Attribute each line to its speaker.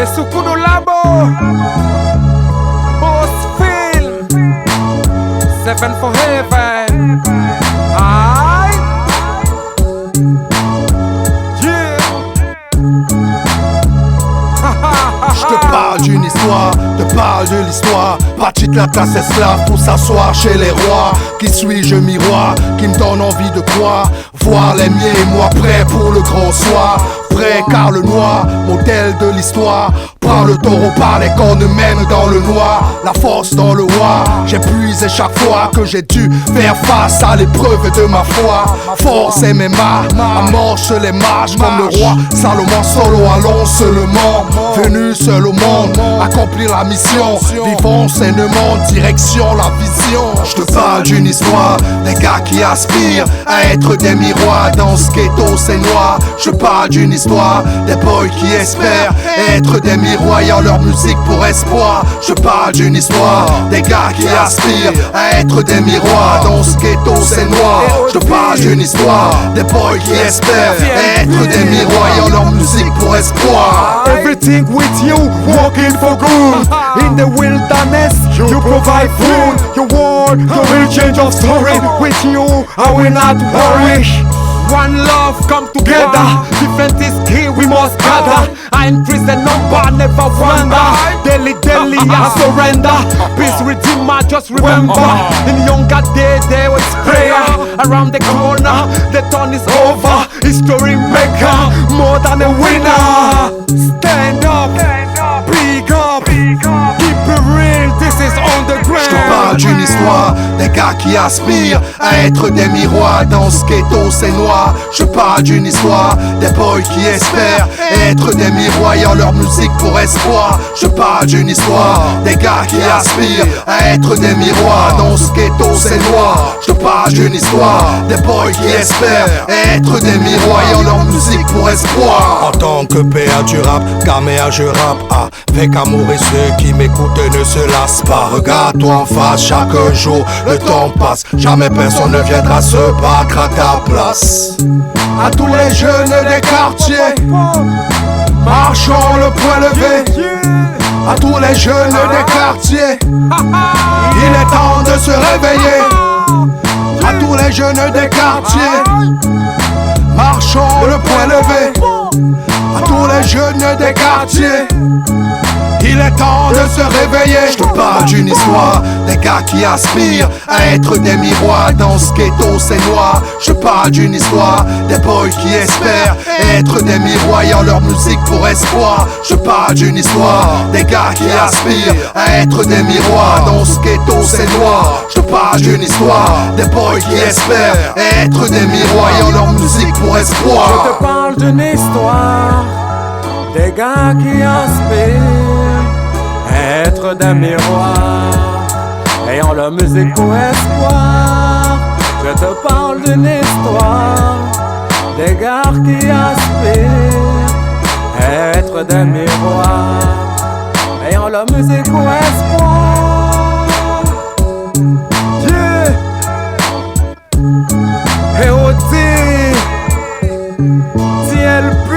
Speaker 1: Esukuno Labo, Bossfield, 7 for Heaven. Aïe, yeah.
Speaker 2: Je te parle d'une histoire, te parle de l'histoire. Parti de la classe esclave pour s'asseoir chez les rois. Qui suis-je, miroir, qui me donne envie de croire. Voir les miens et moi prêts pour le grand soir. Prêt car le noir, modèle de l'histoire. Prends le taureau par les cornes même dans le noir. La force dans le roi, j'ai puisé chaque fois que j'ai dû faire face à l'épreuve de ma foi. Force et mes mains, amorce les marches comme le roi Salomon solo allons seulement. Venu seul au monde, accomplir la mission. Vivons sainement, direction la vision. Je te parle d'une histoire, des gars qui aspirent à être des miroirs. Dans ce ghetto c'est noir. Je parle d'une histoire, des boys qui espèrent être des miroirs en leur musique pour espoir. Je parle d'une histoire, des gars qui aspirent à être des miroirs. Dans ce ghetto c'est noir. Je parle d'une histoire, des boys qui espèrent être des miroirs en leur musique pour espoir.
Speaker 1: Everything with you, walking for good. In the wilderness, you provide food. Your word, the real change of story. With you, I will not worry. One love come together. Different is key, we must gather. I increase the number, never wonder. Daily, I surrender. Peace redeemer, just remember. In younger day, there was prayer. Around the corner, the turn is over. History maker, more than a winner. Stand up, big up, keep it real, this is on the ground.
Speaker 2: Je te parle d'une histoire, des gars qui aspirent à être des miroirs. Dans ce ghetto c'est noir. Je parle d'une histoire, des boys qui espèrent être des miroirs en leur musique pour espoir. Je parle d'une histoire, des gars qui aspirent à être des miroirs. Dans ce ghetto c'est noir. Je parle d'une histoire, des boys qui espèrent être des miroirs en leur musique pour espoir. En tant que père du rap, caméra je rappe avec amour et ceux qui m'écoutent ne se lassent pas. Regarde-toi en face, chaque jour le temps passe. Jamais personne ne viendra se battre à ta place. À tous les jeunes des quartiers, marchons le poing levé. À tous les jeunes des quartiers, il est temps de se réveiller. À tous les jeunes des quartiers, marchons le poing levé. À tous les jeunes des quartiers, il est temps de se réveiller. Je te parle d'une histoire, des gars qui aspirent à être des miroirs. Dans ce ghetto c'est noir. Je parle d'une histoire, des boys qui espèrent être des miroirs en leur musique pour espoir. Je parle d'une histoire, des gars qui aspirent à être des miroirs. Dans ce ghetto c'est noir. Je parle d'une histoire, des boys qui espèrent être des miroirs en leur musique pour espoir.
Speaker 1: Je te parle d'une histoire, des gars qui aspirent être des miroirs, ayant leur musique pour espoir. Je te parle d'une histoire, des gars qui aspirent être des miroirs, ayant leur musique pour espoir. Yeah. Et au TLP